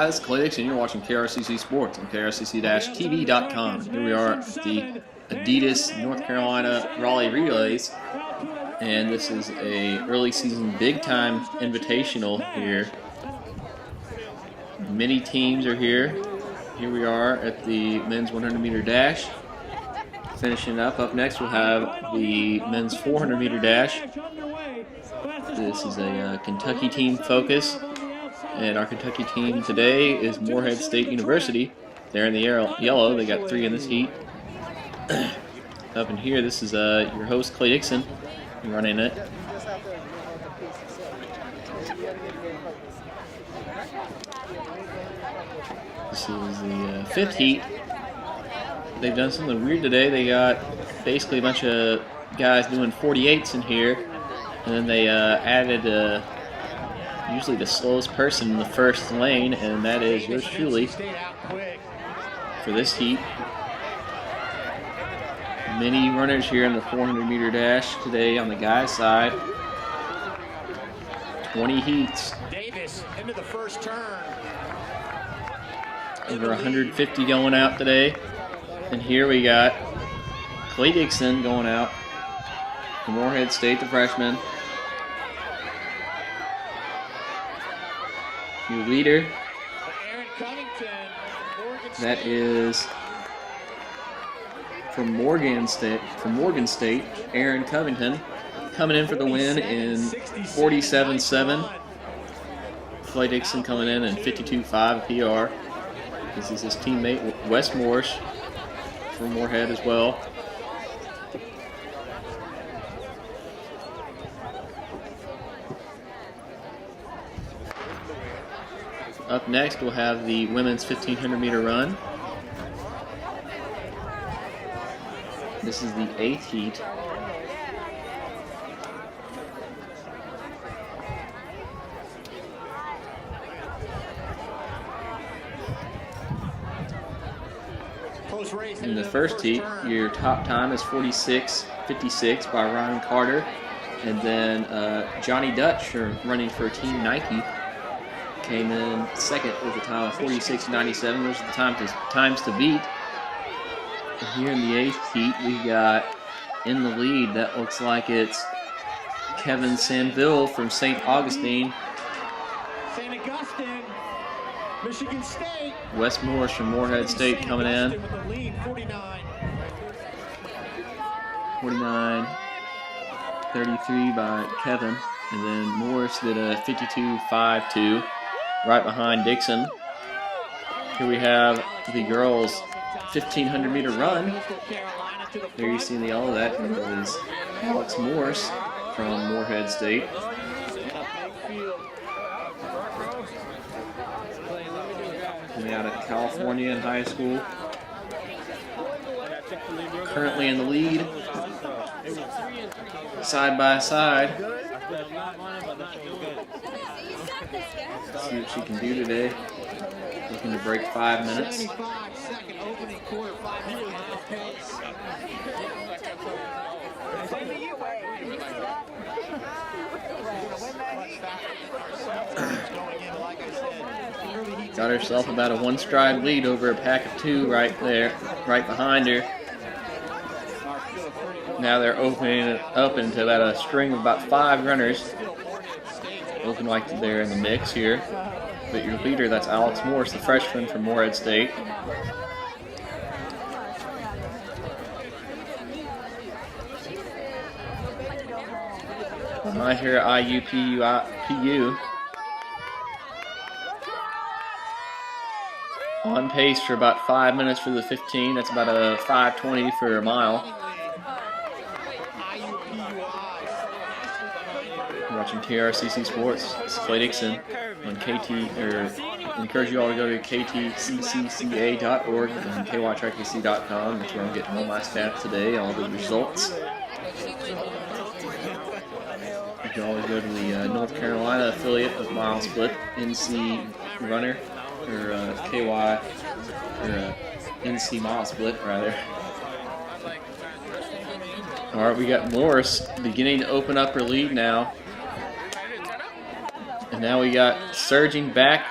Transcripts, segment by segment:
guys, Clay Dixon. You're watching KRCC Sports on krcc-tv.com. Here we are at the Adidas North Carolina Raleigh Relays, and this is a early season big time invitational here. Many teams are here. Here we are at the men's 100 meter dash. Finishing up next we'll have the men's 400 meter dash. This is a Kentucky team focus, and our Kentucky team today is Morehead State University. They're in the yellow. They got 3 in this heat. Up in here, this is your host Clay Dixon running it. This is the 5th heat. They've done something weird today. They got basically a bunch of guys doing 48s in here, and then they added usually the slowest person in the first lane, and that is yours truly for this heat. Many runners here in the 400 meter dash today on the guys' side. 20 heats. Davis into the first turn. Over 150 going out today. And here we got Clay Dixon going out from Morehead State, the freshman. Your leader, that is from Morgan State, Aaron Covington, coming in for the win in 47.7. Clay Dixon coming in 52.5 PR. This is his teammate Wes Morris from Morehead as well. Up next, we'll have the women's 1500 meter run. This is the 8th heat. In the first heat, your top time is 46.56 by Ryan Carter, and then Johnny Dutch, running for Team Nike, came in second with a time of 46.97. Those are the times to beat. And here in the 8th heat, we got in the lead, that looks like it's Kevin Sanville from St. Augustine. Michigan State. Wes Morris from Morehead State coming in. 49.33 by Kevin. And then Morris did a 52.52 right behind Dixon. Here we have the girls' 1500 meter run. There you see in the yellow, that is Alex Morris from Morehead State. Coming out of California in high school. Currently in the lead. Side by side. See what she can do today. Looking to break 5 minutes. Got herself about a 1-stride lead over a pack of 2 right there, right behind her. Now they're opening it up into about a string of about 5 runners. Looking like they're in the mix here. But your leader, that's Alex Morris, the freshman from Morehead State. Behind here, IUPU. On pace for about 5 minutes for the 15. That's about a 5:20 for a mile. You're watching KRCC Sports. This is Clay Dixon on KT. I encourage you all to go to ktccca.org and kytrkc.com. That's where I'm getting all my stats today, all the results. You can always go to the North Carolina affiliate of Mile Split, NC Runner, or KY, or NC Mile Split, rather. All right, we got Morris beginning to open up her lead now. And now we got surging back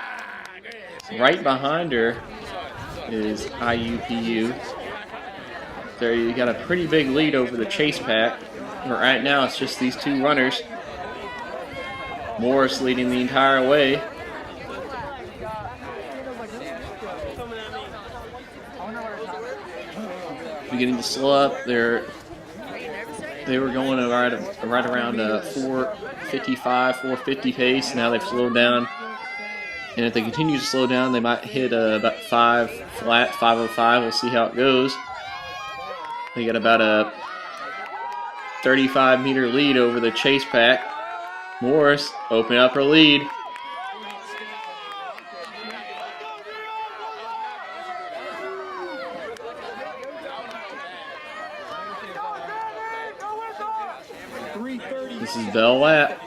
Right behind her is IUPU. There you got a pretty big lead over the chase pack. But right now it's just these two runners. Morris leading the entire way. Beginning to slow up. They were going right around 4:55, 4:50 pace. Now they've slowed down. And if they continue to slow down, they might hit about 5 flat, 5:05. We'll see how it goes. They got about a 35-meter lead over the chase pack. Morris opening up her lead. This is Belle Lapp.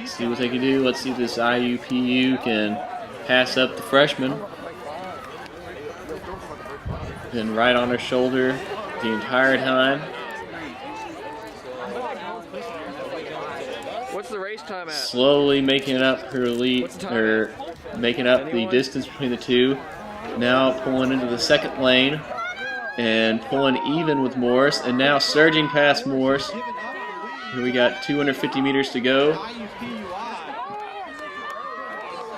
See what they can do. Let's see if this IUPU can pass up the freshman. Been right on her shoulder the entire time. What's the race time at? Slowly making up her lead, or making up the distance between the two. Now pulling into the second lane and pulling even with Morris, and now surging past Morris. Here we got 250 meters to go.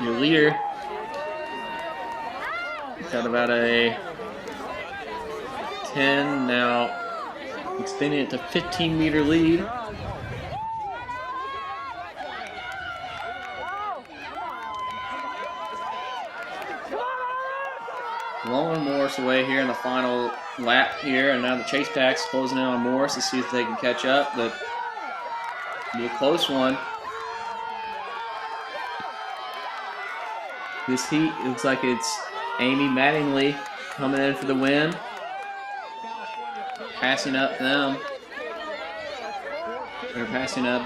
Your leader got about a 10, now extending it to 15-meter lead. Blowing Morris away here in the final lap here, and now the chase pack's closing in on Morris to see if they can catch up, but it'll be a close one. This heat looks like it's Amy Mattingly coming in for the win. Passing up them. They're passing up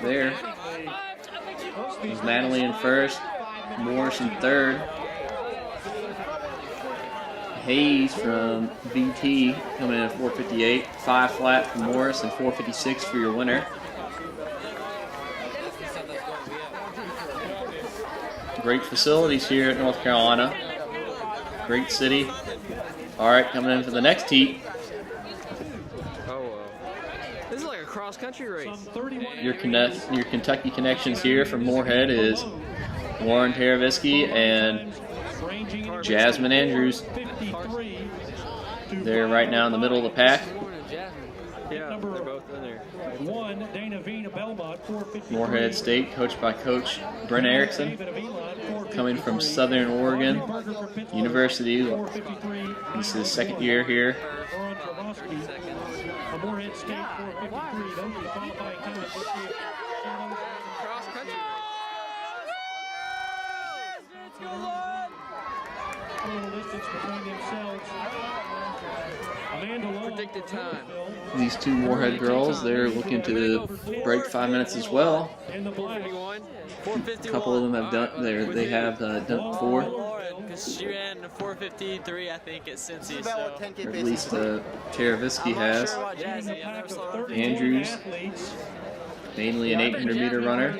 there. There's Mattingly in first, Morris in third. Hayes from VT coming in at 4:58, 5 flat for Morris, and 4:56 for your winner. Great facilities here at North Carolina. Great city. All right, coming in for the next heat. This is like a cross-country race. Your Kentucky connections here from Moorhead is Lauren Taravisky and Jasmine Andrews. They're right now in the middle of the pack. Yeah, they're both in there. Moorhead State, coached by Coach Brent Erickson, coming from Southern Oregon University. This is his second year here. Predicted time. These two Moorhead girls, they're looking to break 5 minutes as well. A couple of them have done. They have done it before. Because she ran 4:53, I think, at Cincy. So. Or at least Taravisky has. Andrews, mainly an 800-meter runner.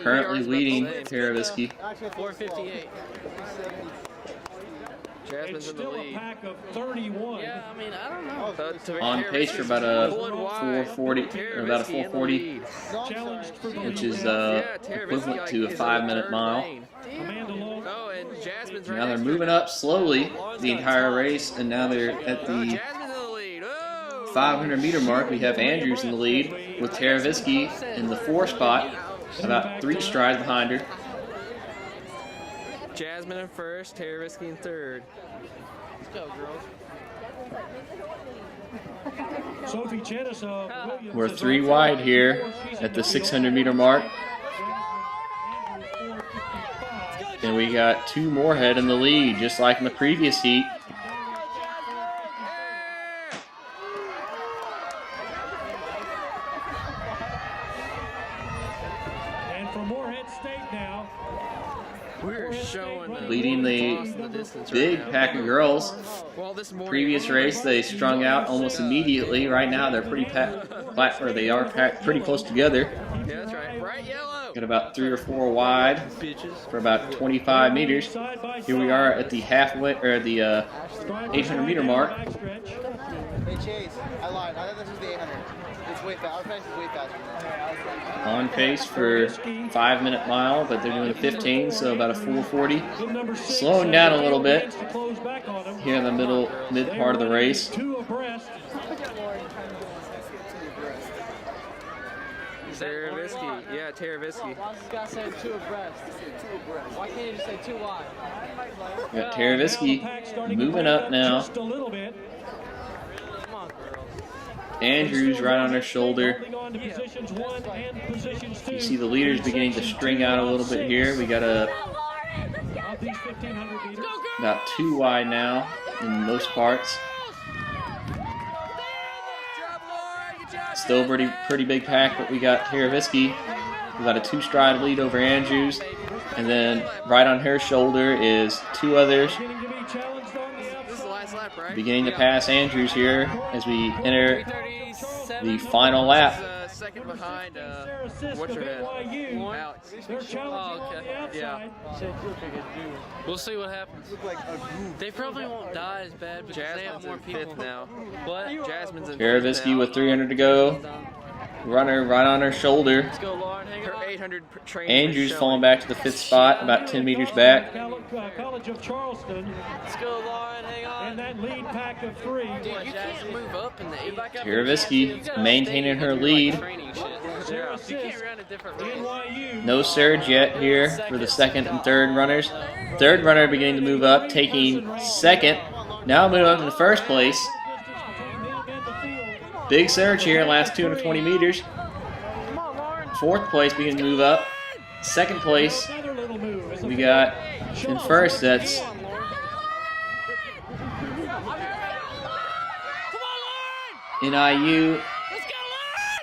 Currently leading Taravisky. 4:58. Jasmine's in the lead. Yeah, I mean, I don't know. On pace for about a 440, or about a 440, which is equivalent to a 5-minute mile. Now they're moving up slowly the entire race, and now they're at the 500-meter mark. We have Andrews in the lead with Taravisky in the 4 spot, about 3 strides behind her. Jasmine in first, Taravisky in third. Let's go, girls. We're 3 wide here at the 600-meter mark. And we got 2 Moorhead in the lead, just like in the previous heat. And for Moorhead State now, we're showing them. Leading the the distance big right now. pack of girls. Well, this morning, Previous race, they strung out almost immediately. Right now, they're pretty packed, or they are packed pretty close together. Yeah, that's right. Bright yellow. Got about 3 or 4 wide Bitches. for about 25 meters. Here we are at the halfway, or the 800 meter mark. Hey Chase, I lied. I thought this was the 800. It's way fast. Our pace is way faster. On pace for 5-minute mile, but they're doing a 15, so about a 4:40. Slowing down a little bit here in the mid part of the race. Taravisky. Yeah, Taravisky. Why does this guy say 2 abreast? Why can't you just say 2 wide? We got Taravisky moving up now. Come on, girls. Andrews right on her shoulder. You see the leaders beginning to string out a little bit here. We got about 2 wide now in most parts. Still pretty big pack, but we got Taravisky. We got a 2-stride lead over Andrews. And then right on her shoulder is 2 others. This is the last lap, right? Beginning to pass Andrews here as we enter the final lap. Second behind, what's her name? Alex. Oh, okay. Yeah. We'll see what happens. They probably won't die as bad because they have Jasmine's more in people. 5th now. What? Jasmine's in 5th Taravisky now. with 300 to go. Runner right on her shoulder. Let's go, Lauren. Hang Her on. 800 train. Andrews falling back to the 5th spot, about 10 meters back. College of Charleston, Let's go, Lauren. Hang on. and that lead pack of 3. Dude, you can't move up in the 8. Taravisky maintaining her lead. Training shit. Sarah You can't Sisk, run a different race. NYU. No surge yet here for the 2nd and 3rd runners. 3rd runner beginning to move up, taking 2nd. Now moving up to the 1st place. Big surge here, last 220 meters. 4th place beginning to move up. 2nd place, Another little move. we got in 1st, that's NIU,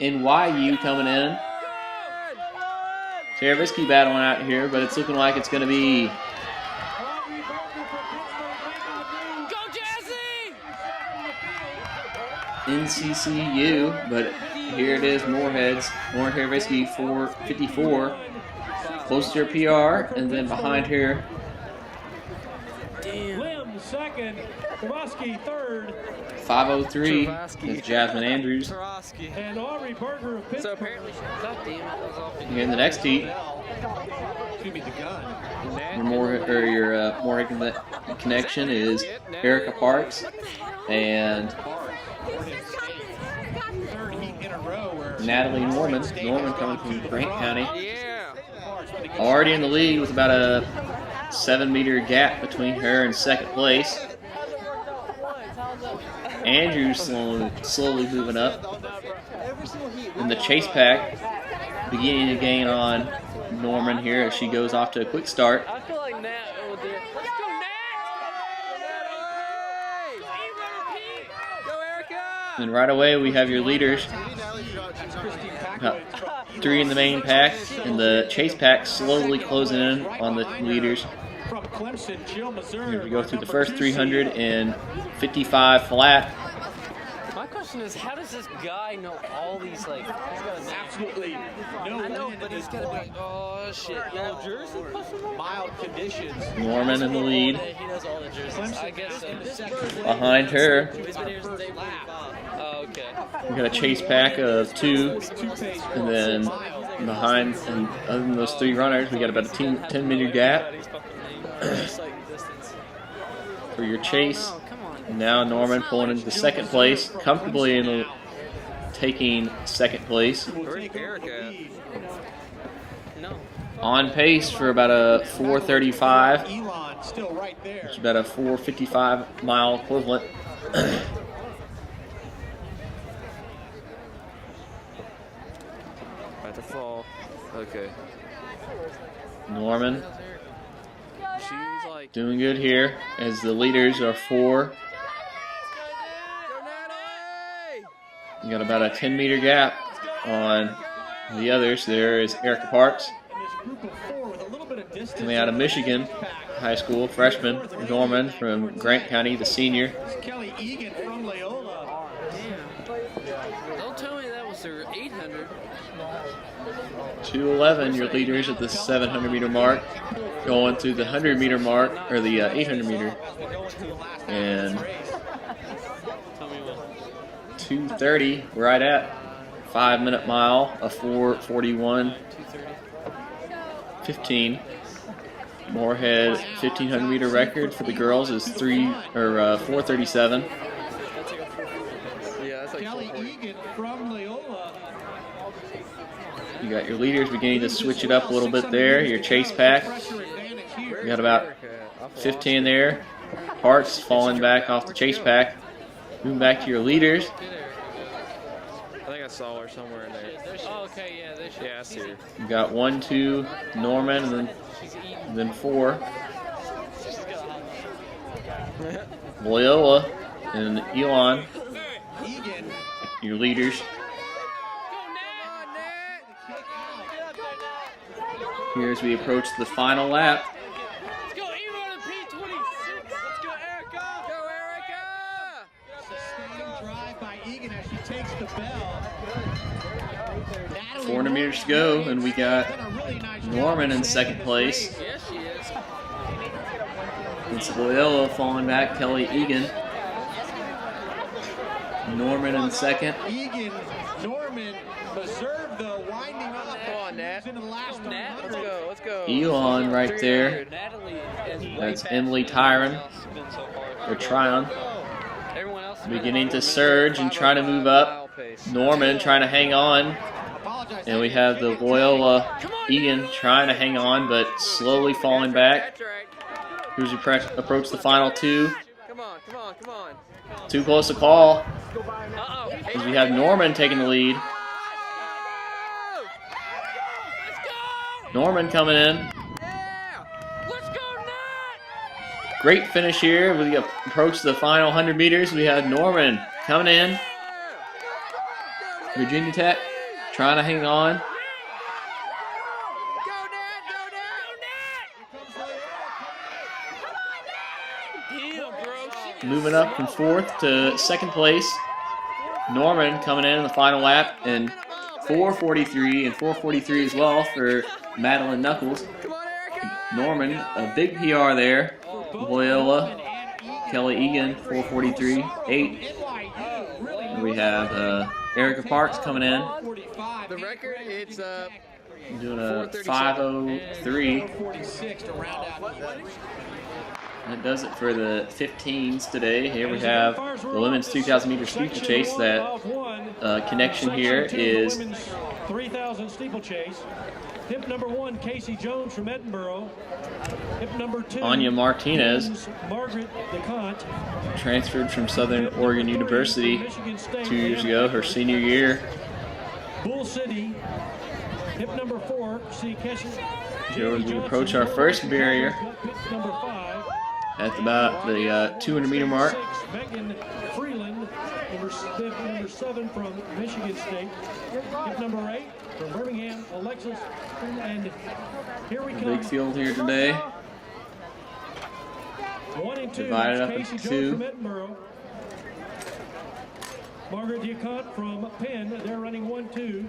NYU coming in. Taravisky battling out here, but it's looking like it's going to be NCCU, but here it is, Moorheads. Lauren Taravisky 4:54, close to her PR, and then behind her, Lim second, Kowalski third, 5:03, is Jasmine Andrews. and Aubrey Berger of So Pittsburgh. apparently, God damn it, that was off. Here in the next heat, your Moorhead connection is Erica Parks and Third heat in a row where Natalie Norman. Norman coming from Grant County. Yeah. Already in the lead with about a 7-meter gap between her and 2nd place. Andrews slowly moving up. And the chase pack beginning to gain on Norman here as she goes off to a quick start. I feel like Nat will do it. Let's go, Nat! Go, Erica! And right away we have your leaders. About 3 in the main pack, and the chase pack slowly closing in on the leaders. from Clemson, Jill, Missouri. Here we go through the first 355 flat. My question is, how does this guy know all these, like, he's got a Absolutely no I know, wind but in he's this gotta be point. like, oh shit, yellow jersey? Mild conditions. Norman in the lead. He knows all the jerseys. I guess so. Behind her, He's been here since day 45. Oh, okay. we got a chase pack of 2, and then behind, and other than those 3 runners, we got about a 10-meter gap He's fucking just like distance. for your chase. Oh, come on. And now Norman pulling into 2nd place, comfortably taking 2nd place. Where's Erica? No. On pace for about a 4:35, Elon still right there. which is about a 4:55 mile equivalent. About to fall. Okay. Norman She's like, doing good here as the leaders are 4. go Natalie! You got about a 10-meter gap on the others. There is Erica Parks And this group of 4 with a little bit of distance. coming out of Michigan. High School freshman. Norman from Grant County, the senior. Kelly Egan from Loyola. Damn. Don't tell me that was their 800. 2:11, your leaders at the 700-meter mark. Going to the 100-meter mark, or the 800-meter. And 2:30, right at 5-minute mile, a 4:41.15. Moorhead 1,500-meter record for the girls is 4:37. Yeah, that's like Kelly Egan from Loyola. You got your leaders beginning to switch it up a little bit there. Your chase pack. You got about 15 there. Parks falling back off the chase pack. Moving back to your leaders. I think I saw her somewhere in there. Oh, okay, yeah, there she Yeah, I see her. You got 1, 2, Norman, and then 4. Loyola and Elon, Egan. your leaders. Here as we approach the final lap. Let's go, Elon and P26. Let's go, Erica. Go, Erica. Sustained drive by Egan as she takes the bell. 400 meters to go, and we got Norman in second place. Yes, she is. It's Loyola falling back, Kelly Egan. Norman in second. Egan, Norman, preserve the winding up. Come on, Nat. Into the last Nat, let's go, let's go. Elon right there. Natalie is way That's faster Emily than Tyron, everyone else has been so far. or Tryon. Everyone else has Beginning been to surge and try to move up. Norman trying to hang on. And we have the Loyola Egan trying to hang on, but slowly falling back. That's right. Here's we approach the final 2. Come on, come on, come on. Too close to call. Uh-oh. As we have Norman taking the lead. Let's go! Norman coming in. Yeah! Let's go, Nat! Great finish here. We approach the final 100 meters. We have Norman coming in. Virginia Tech trying to hang on. Go, Nat! Go, Nat! Damn, bro. Moving up from 4th to 2nd place. Norman coming in the final lap in 4:43 and 4:43 as well for Madeline Knuckles. Come on, Erica! Norman, a big PR there. Loyola, Kelly Egan, 4:43.8. And we have Erica Parks coming in, The record, it's doing a 5:03. 46 to round out. That does it for the 15s today. Here we have the women's 2,000 meter steeplechase. That connection here is 3,000 steeplechase. Hip number 1, Casey Jones from Edinburgh. Hip number 2, Anya Martinez, Margaret DeCont. transferred from Southern Oregon University 2 years ago, her senior year. Bull City. Hip number 4, C. Kesher. Here as we approach our first barrier Hip number 5. at about the 200 meter mark. 6, Megan Freeland. Number 7 from Michigan State. Hip number 8 from Birmingham, Alexis. And here we come. Big field here today. 1 and 2. Divided up Casey into Jones 2. from Edinburgh. Margaret DeCont from Penn. They're running 1-2.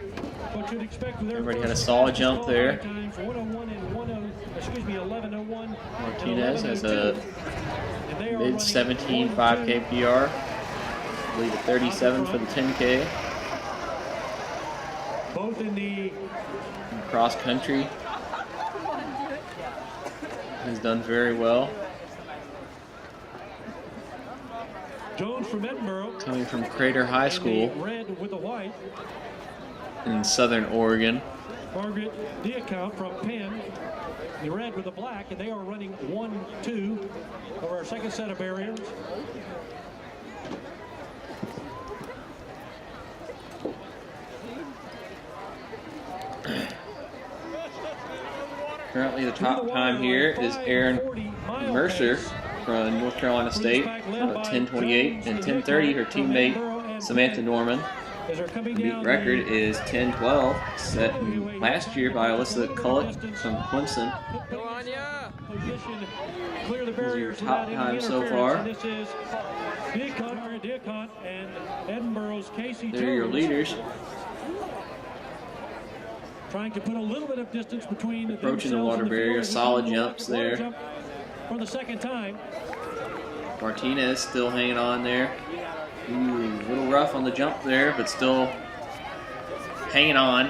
What you'd expect with their Everybody had a first solid jump there. times 101 and 11:01. Martinez has a And they are mid 17 5K PR. I believe a 37 for the 10K. both in the Cross country has done very well. Jones from Edinburgh. Coming from Crater High School The red with the white. in Southern Oregon. Margaret DeCont from Penn. The red with the black, and they are running 1-2 for our second set of barriers. Currently the top time here is Aaron Mercer from North Carolina State, 10:28, and 10:30 her teammate Samantha Norman. The meet record is 10:12, set last year by Alyssa Cullick from Clemson. Go, Anya! position, clear the These are your barriers top without any times so interference. far. And this is Diacont and Edinburgh's Casey There are your Jones. leaders. Trying to put a little bit of distance between Approaching the themselves water and barrier. field. Solid Water jumps there. jump for the second time. Martinez still hanging on there. Ooh, a little rough on the jump there, but still hanging on.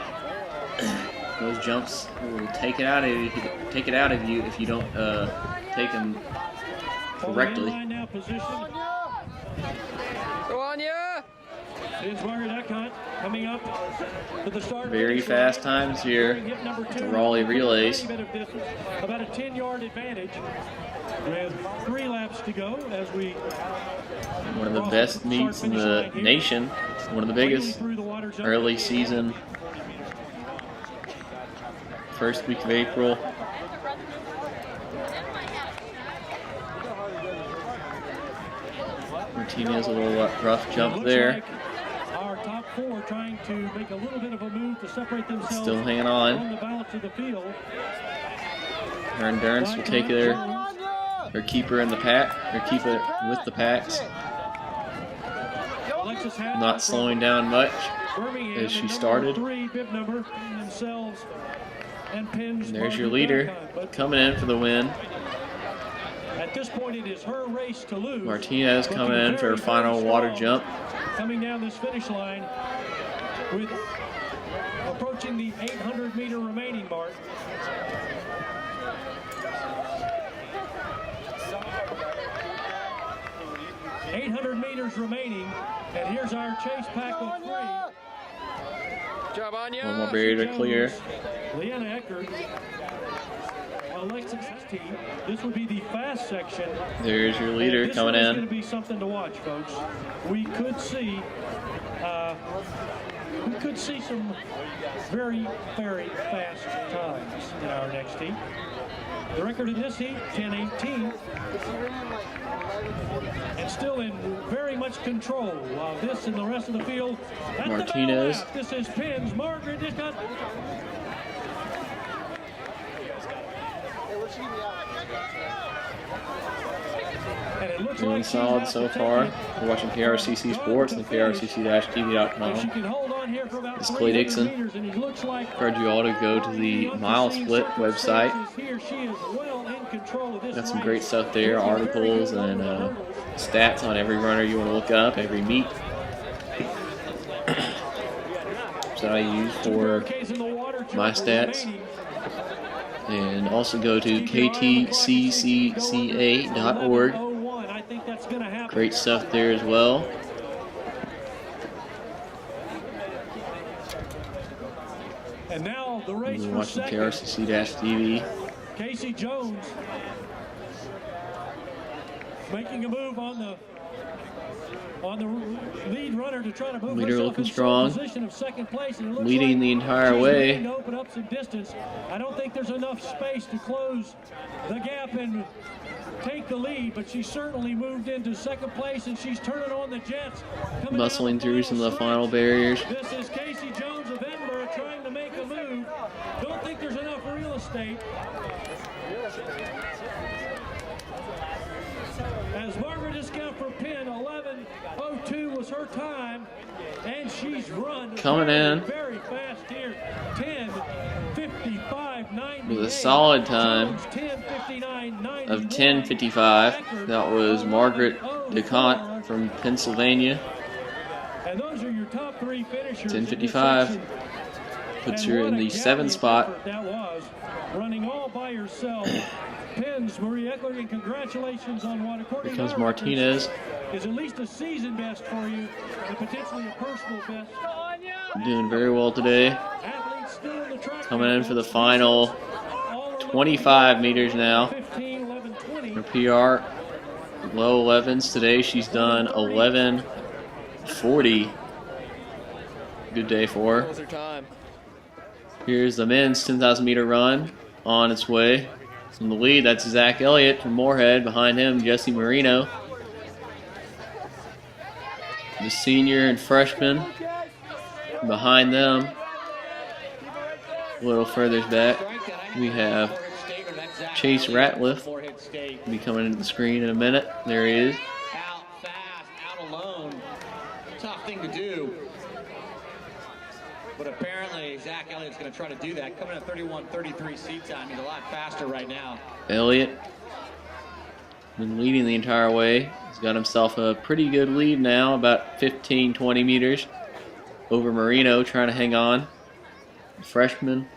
Those jumps will take it out of you. Take it out of you if you don't take them correctly. Now position. Go on, yeah! Is Margaret Eckhunt coming up to the start. Very fast times here at the Raleigh relays. About a 10-yard advantage. With 3 laps to go as we. One of the best meets in the nation. One of the biggest early season. First week of April. Martinez a little rough jump there. Our top 4 trying to make a little bit of a move to separate themselves. Still hanging on. The balance of the field. Her endurance will take their keeper in the pack, or keep it with the packs. Not slowing down much as she started. And there's your leader coming in for the win. At this point, it is her race to lose. Martinez coming in for her final water jump. Coming down this finish line with approaching the 800-meter remaining mark. $800 meters remaining, and here's our chase pack of 3. Job on you. One more barrier to clear. Leanna Eckert, Alexis T. This would be the fast section. There's your leader coming in. This is going to be something to watch, folks. We could see some very, very fast times in our next heat. The record in this heat, 10:18. And still in very much control of this and the rest of the field. At Martinez. This is Pins. Margaret just got. And it looks Doing like solid so far. We're watching KRCC Sports and KRCC-TV.com. This is Clay Dixon. Encourage you all to go to the Mile Split website. Got some great stuff there, articles and stats on every runner you want to look up, every meet. that I use for my stats. And also go to ktccca.org. Great stuff there as well. And now the race You're for watching second. KRCC-TV. Casey Jones making a move on the lead runner to try to move Leader herself looking into strong. position of second place. And it looks Leading like the entire she's way. willing to open up some distance. I don't think there's enough space to close the gap and take the lead, but she certainly moved into second place, and she's turning on the jets. Muscling through some of the final barriers. This is Casey Jones of Edinburgh trying to make a move. Don't think there's enough real estate. As Margaret Iscap for Penn, 11:02 was her time, and she's run Coming in very fast here. 10:55.98 with a solid time of 10:55. That was Margaret DeCont from Pennsylvania. And those are your top three finishers. 10:55 puts her in the 7th spot. That was running all by yourself. Penn's Marie Eckler, and congratulations on what, according Here comes to our Martinez. records, is at least a season best for you and potentially a personal best. Doing very well today. Athletes still in the track. Coming in for the final 25 meters now. 15, 11, 20. Her PR, low 11s today. She's done 11:40. Good day for her. Her time. Here's the men's 10,000 meter run on its way. In the lead, that's Zach Elliott from Moorhead. Behind him, Jesse Marino. The senior and freshman. Behind them, a little further back, we have Chase Ratliff Morehead State. will be coming into the screen in a minute. There he is. Out fast, out alone. Tough thing to do. But apparently, Zach Elliott's going to try to do that. Coming at 31:33 seat time. He's a lot faster right now. Elliott been leading the entire way. He's got himself a pretty good lead now, about 15, 20 meters over Marino, trying to hang on. Freshman.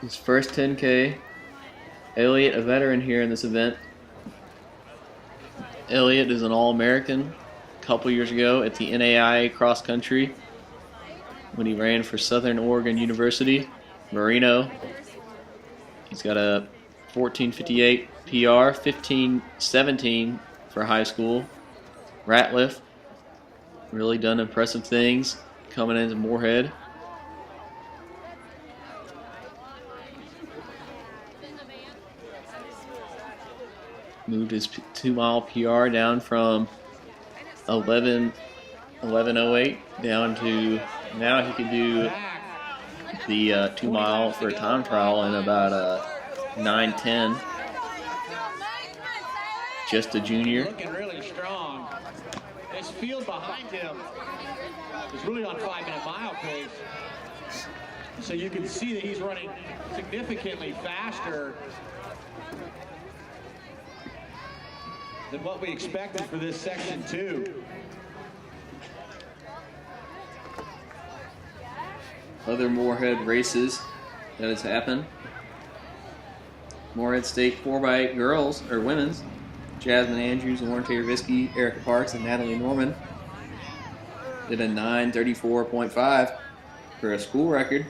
His first 10K. Elliott, a veteran here in this event. Elliott is an All-American a couple years ago at the NAIA cross country when he ran for Southern Oregon University. Marino, he's got a 14:58 PR, 15:17 for high school. Ratliff, really done impressive things coming into Morehead. Moved his 2-mile PR down from 11:08 down to now he can do the 2-mile for a time trial in about 9:10. Just a junior. Looking really strong. This field behind him is really on 5-minute mile pace. So you can see that he's running significantly faster than what we expected for this section 2. Other Morehead races that has happened. Morehead State 4x8 girls, or women's. Jasmine Andrews, Lauren Taylor-Visky, Erica Parks, and Natalie Norman did a 9:34.5 for a school record.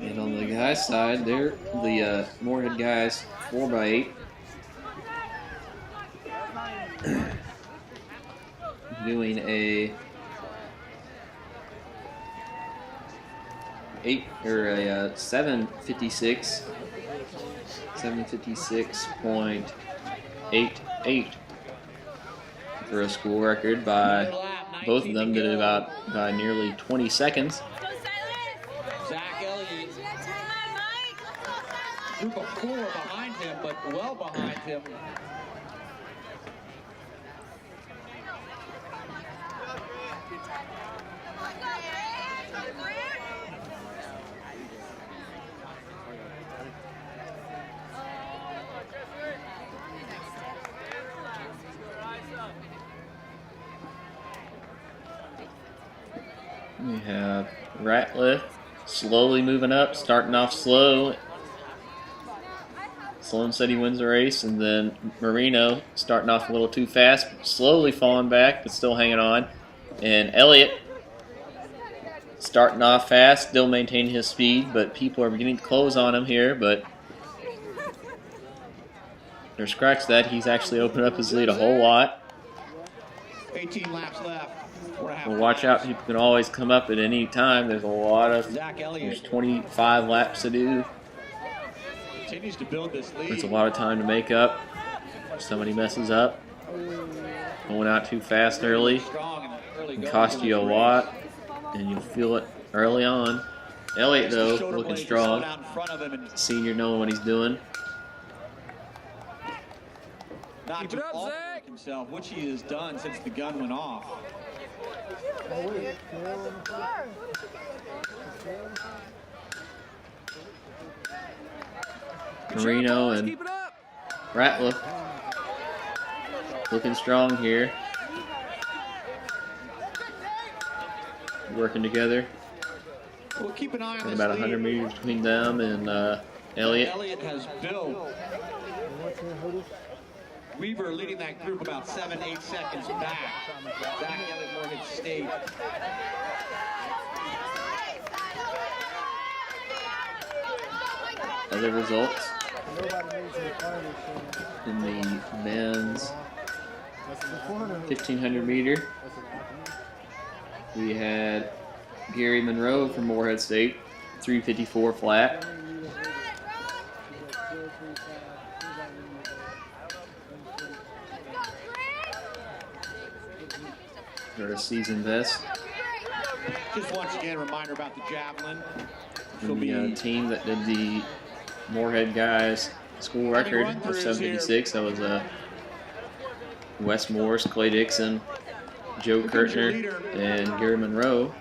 And on the guys' side, they're the Morehead guys 4x8 doing a 756.88 for a school record by both of them. Did it about by nearly 20 seconds. Zach Elliott, group of 4 behind him, but well behind him. We have Ratliff slowly moving up, starting off slow. Sloan said he wins the race, and then Marino starting off a little too fast, slowly falling back, but still hanging on. And Elliott starting off fast, still maintaining his speed, but people are beginning to close on him here, but or scratch that, he's actually opened up his lead a whole lot. 18 laps left. Well, watch out, people can always come up at any time. There's a lot of, there's 25 laps to do. Continues to build this lead. There's a lot of time to make up. If somebody messes up, going out too fast early can cost you a lot, and you'll feel it early on. Elliott, though, looking strong. Senior knowing what he's doing. Not to alter himself, which he has done since the gun went off. Marino and Ratliff looking strong here. Working together. We'll keep an eye on And this about lead. 100 meters between them and Elliott. Elliott has built. Weaver leading that group about 7-8 seconds back. Zach Elliott, Morehead State. Other results in the men's 1500 meter. We had Gary Monroe from Morehead State, 3:54 flat. Got a season best. Just once again, a reminder about the javelin. The team that did the Moorhead guys school record of 756. That was Wes Morse, Clay Dixon, Joe Kirtner, and Gary Monroe.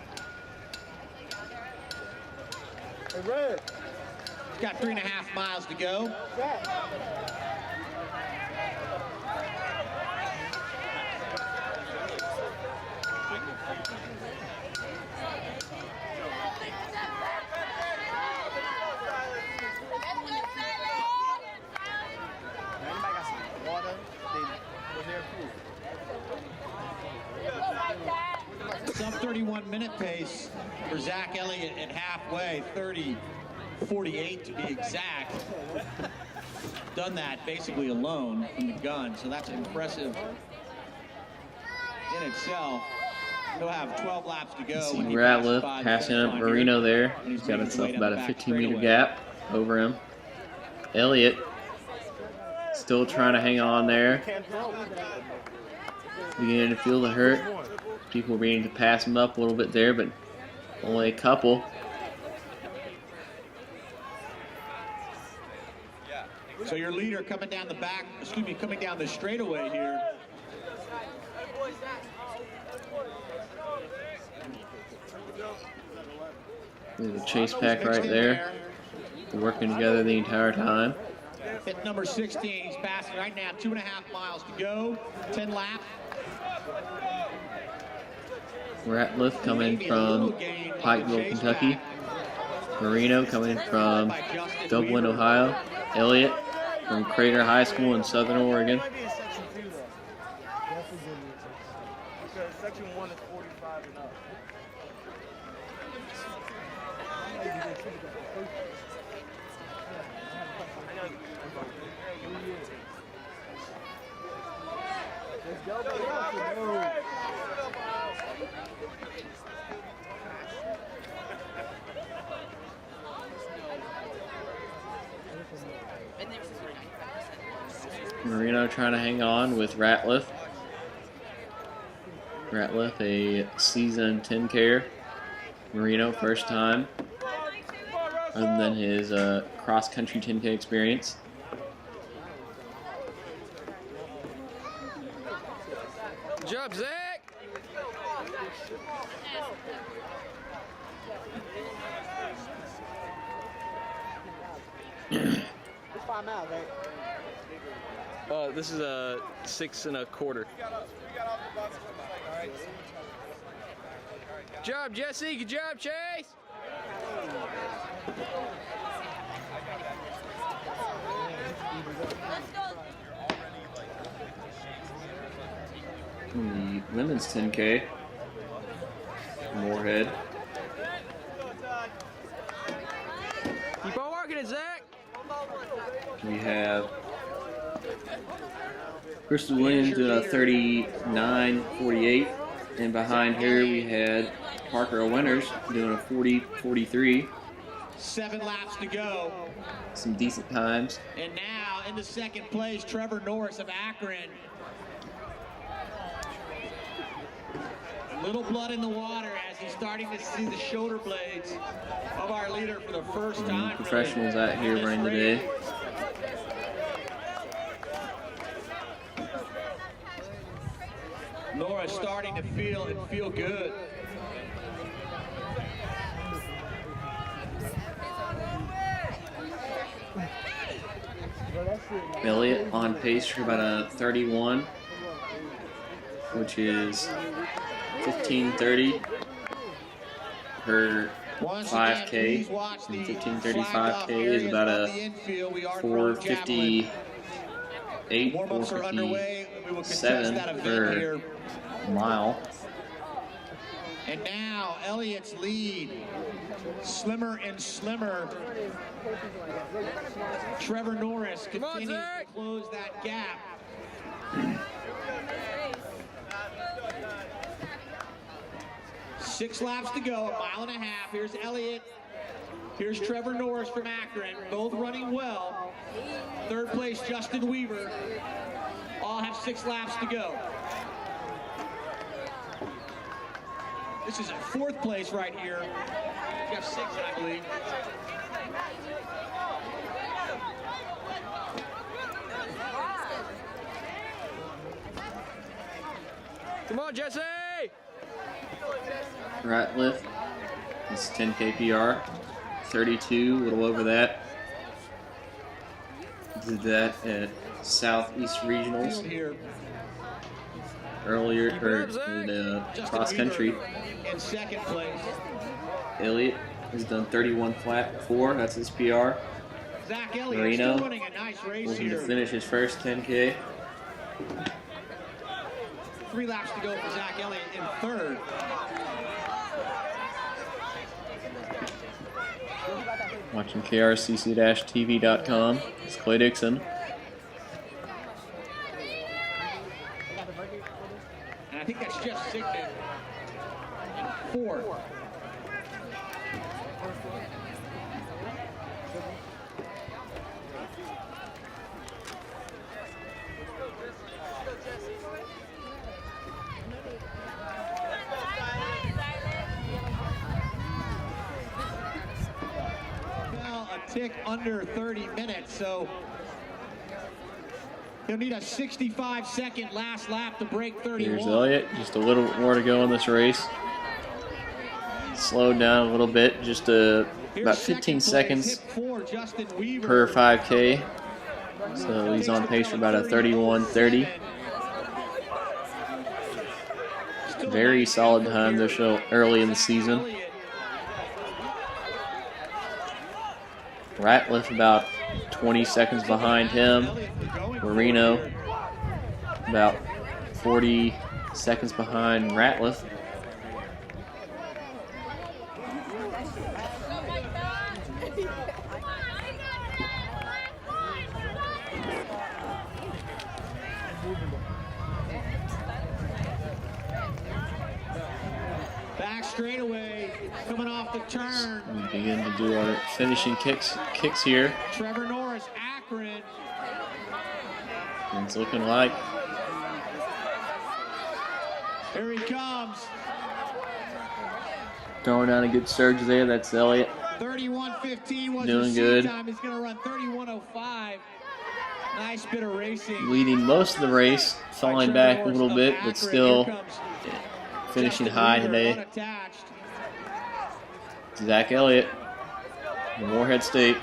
Got 3.5 miles to go. Sub 31-minute pace for Zach Elliott at halfway, 30:48 to be exact. Done that basically alone from the gun, so that's impressive in itself. He'll have 12 laps to go. See Ratliff passing up Marino there. He's got himself about a 15-meter gap over him. Elliott still trying to hang on there. Beginning to feel the hurt. People beginning to pass him up a little bit there, but only a couple. So your leader coming down the back, coming down the straightaway here. There's a chase pack right there. They're working together the entire time. Hit number 16, he's passing right now, 2.5 miles to go, 10 laps. Ratliff coming from Pikeville, Kentucky. Marino coming from Dublin, Ohio. Elliott from Crater High School in Southern Oregon. Section 1 is 45 and up. Marino trying to hang on with Ratliff. Ratliff, a seasoned 10K. Marino, first time, other than his cross-country 10K experience. Good job, Zach. It's 5 miles, right? This is a 6 1/4. Good job, Jesse. Good job, Chase. The women's 10K, Moorhead. Keep on working it, Zach. We have Crystal Williams doing a 39:48, and behind her we had Parker Winters doing a 40:43. 7 laps to go. Some decent times. And now into second place, Trevor Norris of Akron. Little blood in the water as he's starting to see the shoulder blades of our leader for the first time. Professionals out here running today. Norris starting to feel good. Elliott on pace for about a 31, which is 15:30 per 5K. And 15:35K is about a 4:58, 4:57 per mile. And now Elliott's lead, slimmer and slimmer. Trevor Norris continues to close that gap. Six laps to go, 1.5 miles. Here's Elliott. Here's Trevor Norris from Akron, both running well. Third place, Justin Weaver. All have 6 laps to go. This is 4th place right here. Jeff 6, I believe. Come on, Jesse! Ratliff, his 10K PR, 32, a little over that. Did that at Southeast Regionals Here. earlier, or in cross country. In 2nd place. Elliott has done 31 flat before. That's his PR. Zach Elliott Marino still running a nice race looking to here. finish his first 10K. 3 laps to go for Zach Elliott in 3rd. Watching KRCC-TV.com. It's Clay Dixon. And I think that's Jeff Sigmund in 4th. Tick under 30 minutes, so he'll need a 65-second last lap to break 31. Here's Elliott. Just a little bit more to go in this race. Slowed down a little bit, just about 15 seconds per 5K. So he's on pace for about a 31:30. Very solid time this show early in the season. Ratliff about 20 seconds behind him. Marino about 40 seconds behind Ratliff. Back straightaway, coming off the turn. We begin to do our finishing kicks here. Trevor Norris, Akron. And it's looking like Here he comes. throwing down a good surge there. That's Elliott. 31:15 was Doing his good. time. He's going to run 31:05. Nice bit of racing. Leading most of the race, falling back a little bit, but still finishing high today. Zach Elliott, Morehead State.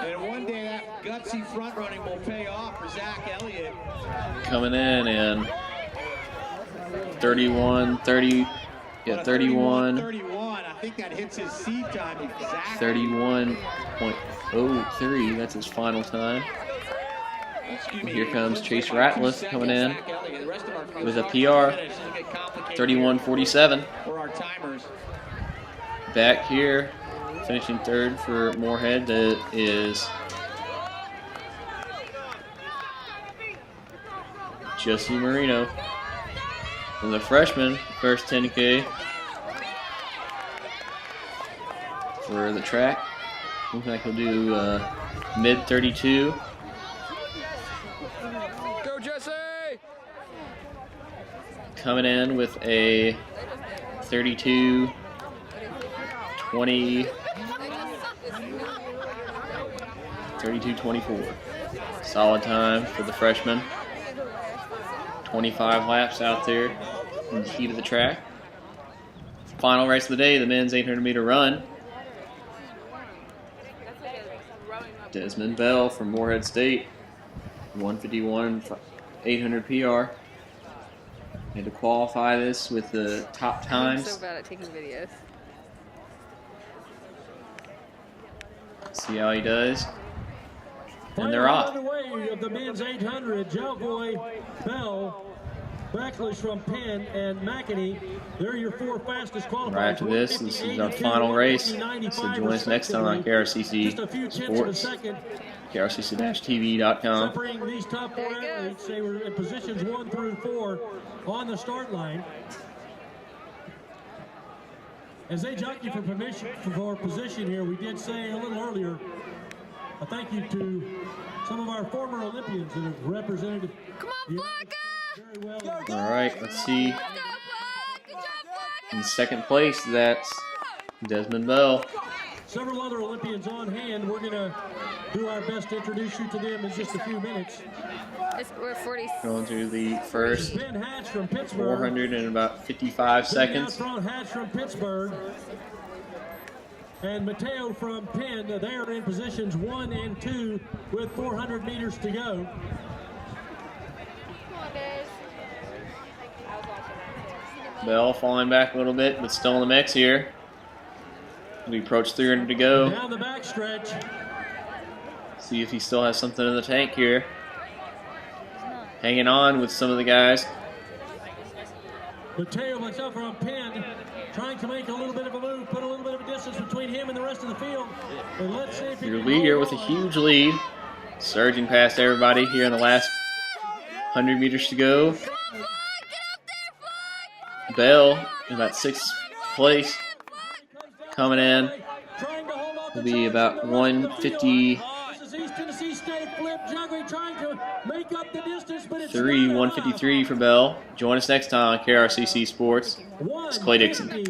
And one day that gutsy front running will pay off for Zach Elliott. Coming in and 31:30. Yeah, 31. 31. I think that hits his seed time exactly. 31.03. That's his final time. Excuse me. Here comes Chase Ratliff coming in with a PR, 31:47. For our timers. Back here, finishing third for Morehead, that is Jesse Marino. And the freshman, first 10K for the track. Looks like he'll do mid 32. Go, Jesse! Coming in with a 32:20, 32:24. Solid time for the freshman. 25 laps out there in the heat of the track. Final race of the day, the men's 800-meter run. Desmond Bell from Morehead State, 151 800 PR. Had to qualify this with the top I'm times. so bad at taking videos. See how he does. And they're Final off. underway of the men's 800, Jalvoy, Bell, Bracklish from Penn, and McEnany. They're your 4 fastest qualifiers. Right after this is our final race. So join us next time on KRCC Sports, KRCC-TV.com. Separating these top 4 athletes, they were in positions 1 through 4 on the start line. As they jockey for position here, we did say a little earlier, a thank you to some of our former Olympians that have represented. Come on, All right, let's see. In second place, that's Desmond Bell. Several other Olympians on hand. We're going to do our best to introduce you to them in just a few minutes. We're 40. Going through the first Ben Hatch from Pittsburgh. 400 in about 55 seconds. Hatch from Pittsburgh. And Mateo from Penn. They are in positions 1 and 2 with 400 meters to go. Bell falling back a little bit, but still in the mix here. We approach 300 to go. Down the back stretch. See if he still has something in the tank here. Hanging on with some of the guys. Mateo myself from Penn trying to make a little bit of a move, put a little bit of a distance between him and the rest of the field. And let's see if he Your can leader hold with a on. huge lead. Surging past everybody here in the last 100 meters to go. Bell in about 6th place. Coming in will be about 153, 153 for Bell. Join us next time on KRCC Sports. It's Clay Dixon.